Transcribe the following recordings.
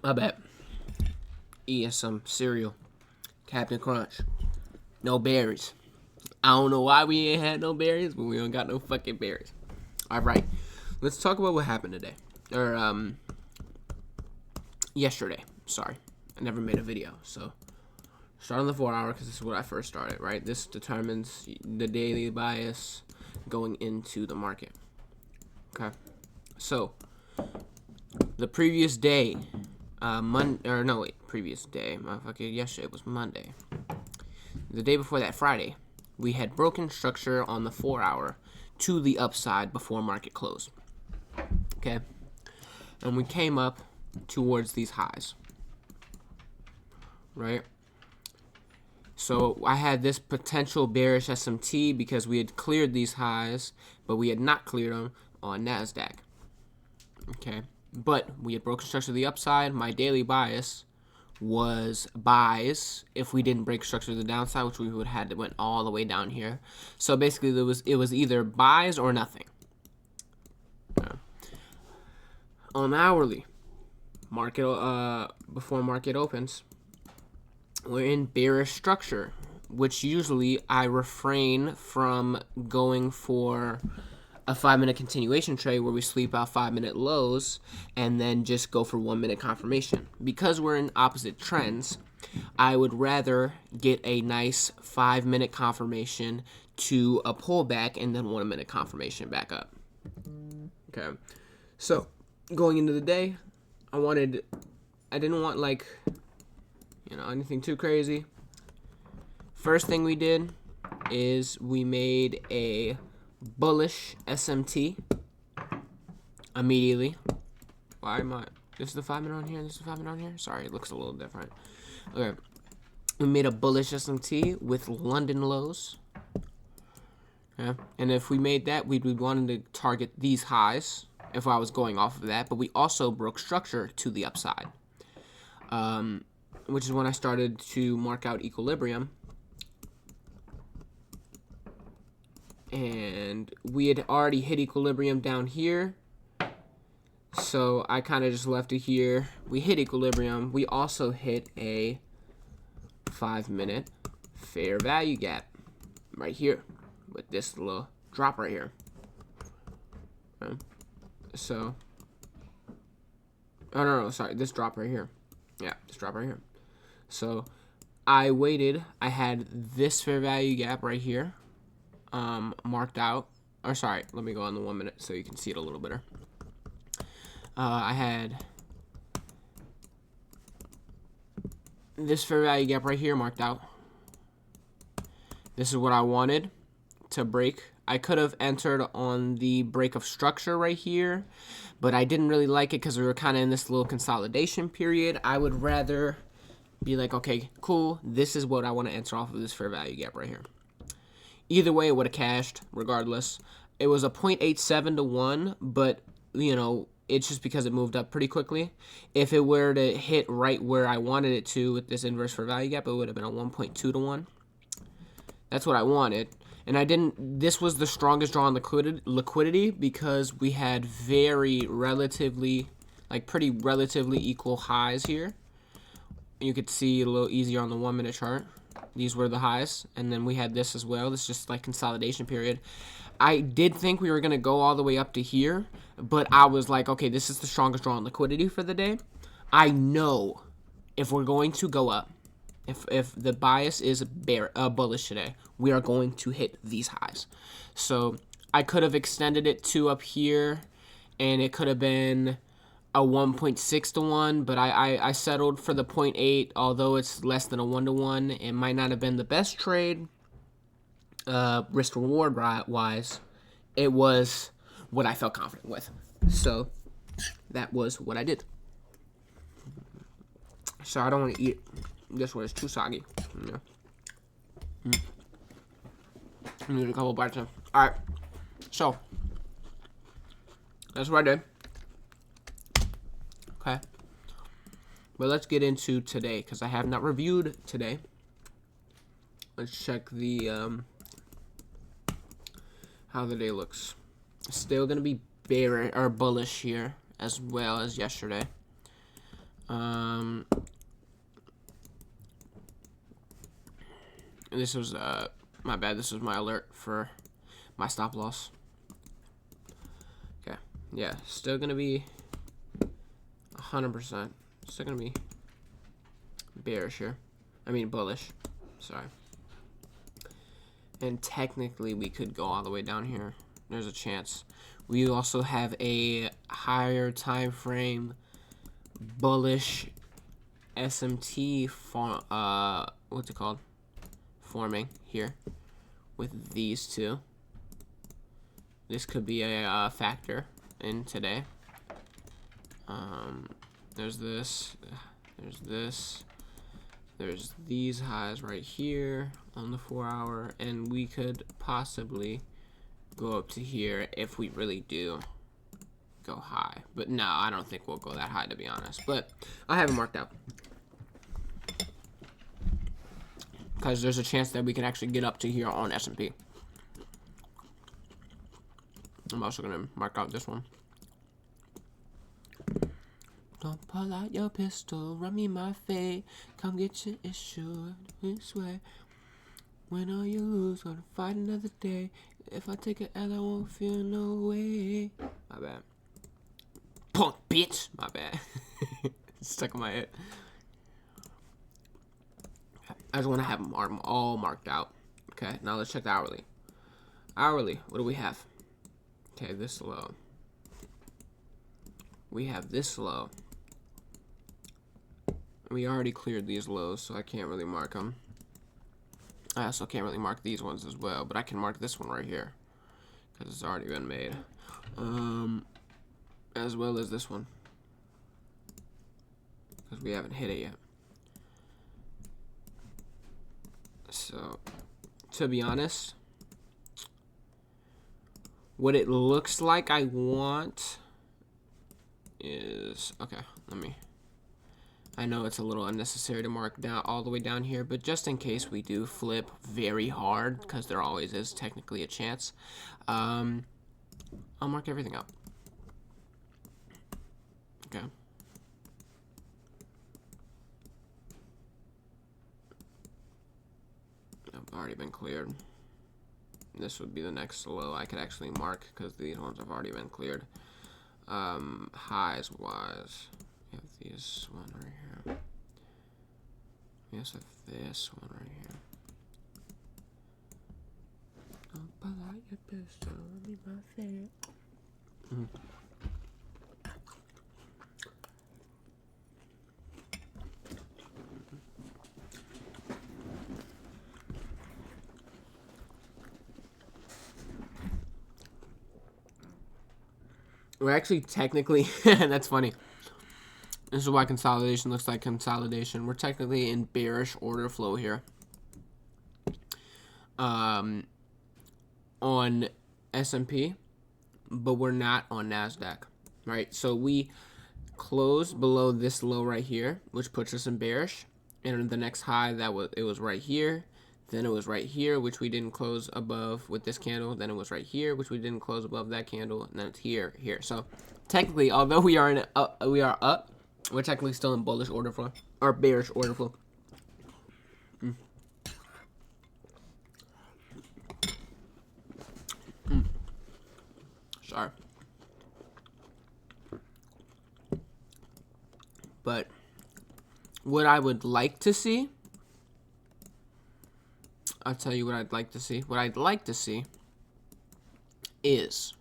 I bet. Eating some cereal. Captain Crunch. No berries. I don't know why we ain't had no berries, but we don't got no fucking berries. Alright. Let's talk about what happened today. Or, yesterday. Sorry. I never made a video, so start on the 4 hour because this is what I first started, right? This determines the daily bias going into the market. Okay. So, the previous day, previous day, motherfucker, yesterday was Monday. The day before that, Friday, we had broken structure on the 4 hour to the upside before market close. Okay. And we came up towards these highs. Right? So I had this potential bearish SMT because we had cleared these highs, but we had not cleared them on NASDAQ. Okay. But we had broken structure to the upside. My daily bias was buys if we didn't break structure to the downside, which we would have had to went all the way down here. So basically it was either buys or nothing. On hourly market, before market opens, we're in bearish structure, which usually I refrain from going for a 5-minute continuation trade where we sweep out 5-minute lows and then just go for 1-minute confirmation. Because we're in opposite trends, I would rather get a nice 5-minute confirmation to a pullback and then 1-minute confirmation back up. Okay. So, going into the day, I didn't want like, anything too crazy. First thing we did is we made a bullish SMT immediately. Why am I? This is the 5-minute on here. This is the 5-minute on here. Sorry, it looks a little different. Okay, we made a bullish SMT with London lows. Yeah, and if we made that, we'd wanted to target these highs if I was going off of that. But we also broke structure to the upside, which is when I started to mark out equilibrium. And we had already hit equilibrium down here, so I kind of just left it here. We hit equilibrium. We also hit a 5-minute fair value gap right here with this little drop right here. So, sorry, this drop right here. Yeah, this drop right here. So I waited. I had this fair value gap right here marked out. Or sorry, let me go on the 1 minute so you can see it a little better. I had this fair value gap right here marked out. This is what I wanted to break. I could have entered on the break of structure right here, but I didn't really like it because we were kind of in this little consolidation period. I would rather be like, okay, cool, this is what I want to enter off of this fair value gap right here. Either way, it would have cashed regardless. It was a 0.87 to 1, but, it's just because it moved up pretty quickly. If it were to hit right where I wanted it to with this inverse fair value gap, it would have been a 1.2 to 1. That's what I wanted. And I didn't, this was the strongest draw on liquidity because we had pretty relatively equal highs here. You could see a little easier on the 1 minute chart. These were the highs, and then we had this as well. This is just like consolidation period. I did think we were going to go all the way up to here, but I was like, okay, this is the strongest draw on liquidity for the day. I know if we're going to go up, if the bias is bullish today, we are going to hit these highs. So I could have extended it to up here, and it could have been a 1.6 to 1, but I settled for the 0.8, although it's less than a 1 to 1. It might not have been the best trade, risk reward wise. It was what I felt confident with. So that was what I did. So I don't want to eat this one. It's too soggy. I need a couple bites in. Alright. So that's what I did. Okay, but let's get into today because I have not reviewed today. Let's check the how the day looks. Still gonna be bearish or bullish here as well as yesterday. This was my bad. This was my alert for my stop loss. Okay, yeah, still gonna be 100%. Still gonna be bearish here. I mean bullish. Sorry. And technically, we could go all the way down here. There's a chance. We also have a higher time frame bullish SMT what's it called? Forming here with these two. This could be a factor in today. There's this. There's this. There's these highs right here on the 4-hour, and we could possibly go up to here if we really do go high. But no, I don't think we'll go that high, to be honest. But I have it marked out because there's a chance that we can actually get up to here on S&P. I'm also gonna mark out this one. Don't pull out your pistol, run me my fate. Come get your issue this way. Win or you lose, gonna fight another day. If I take an L, I won't feel no way. My bad. Punk bitch. My bad. Stuck in my head. I just want to have them all marked out. Okay, now let's check the hourly. Hourly, what do we have? Okay, this low. We have this low. We already cleared these lows, so I can't really mark them. I also can't really mark these ones as well, but I can mark this one right here because it's already been made. As well as this one because we haven't hit it yet. So, to be honest, what it looks like I want is, okay, I know it's a little unnecessary to mark down all the way down here, but just in case we do flip very hard, because there always is technically a chance, I'll mark everything up. Okay. I've already been cleared. This would be the next low I could actually mark because these ones have already been cleared. Highs wise, we have this one right here. We also have this one right here. Don't pull out your pistol, let me my favorite. We're actually technically, that's funny. This is why consolidation looks like consolidation. We're technically in bearish order flow here. On S&P, but we're not on NASDAQ, right? So we closed below this low right here, which puts us in bearish. And the next high, it was right here. Then it was right here, which we didn't close above with this candle. Then it was right here, which we didn't close above that candle. And then it's here. So technically, although we are up, we're technically still in bullish order flow or bearish order flow. Sorry. But what I would like to see, I'll tell you what I'd like to see. What I'd like to see is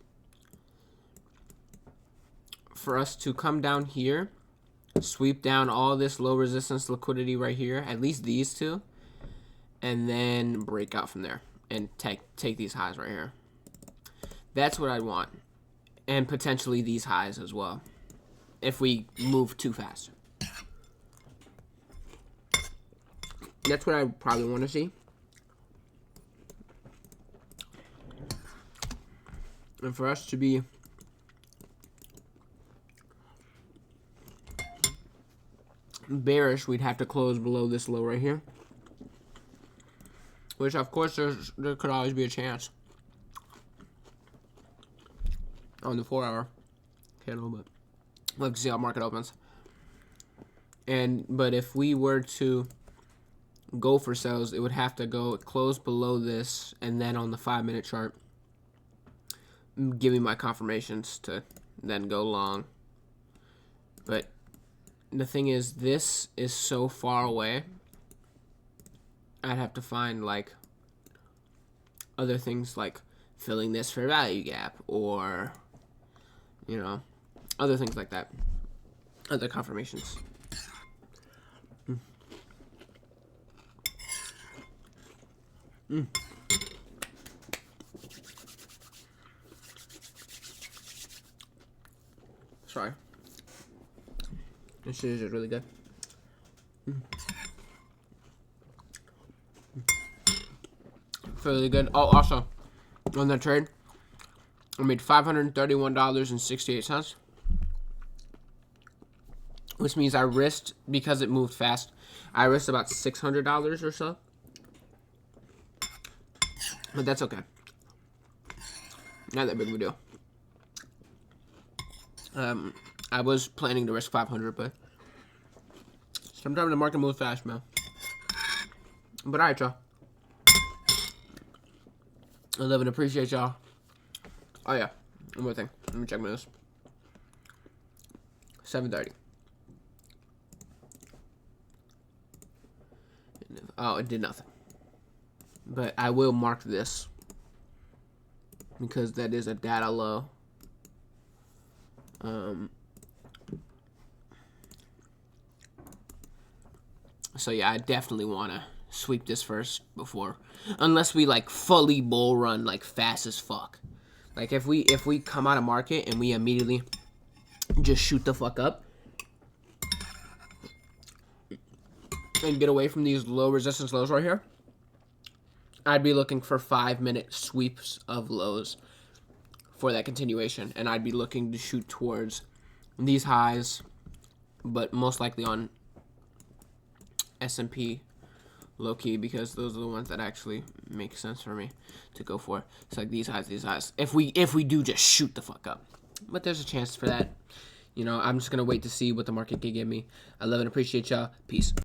for us to come down here, sweep down all this low resistance liquidity right here, at least these two, and then break out from there and take these highs right here. That's what I want. And potentially these highs as well, if we move too fast. That's what I probably want to see. And for us to be bearish, we'd have to close below this low right here. Which, of course, there could always be a chance on the 4-hour candle, but let's see how market opens. But if we were to go for sells, it would have to go close below this, and then on the 5-minute chart, give me my confirmations to then go long. But the thing is, this is so far away. I'd have to find like other things like filling this fair value gap, or you know, other things like that, other confirmations. Sorry, this shit is really good. Really good. Oh, also on that trade, I made $531.68, which means I risked, because it moved fast, I risked about $600 or so. But that's okay. Not that big of a deal. I was planning to risk 500, but sometimes the market moves fast, man. But alright, y'all. I love and appreciate y'all. Oh yeah, one more thing. Let me check my notes. 7:30. Oh, it did nothing. But I will mark this because that is a data low. So yeah, I definitely want to sweep this first before, unless we like fully bull run like fast as fuck. Like if we come out of market and we immediately just shoot the fuck up and get away from these low resistance lows right here, I'd be looking for 5-minute sweeps of lows for that continuation, and I'd be looking to shoot towards these highs, but most likely on S&P low key, because those are the ones that actually make sense for me to go for. It's like these highs. If we do just shoot the fuck up, but there's a chance for that. You know, I'm just gonna wait to see what the market can give me. I love and appreciate y'all. Peace.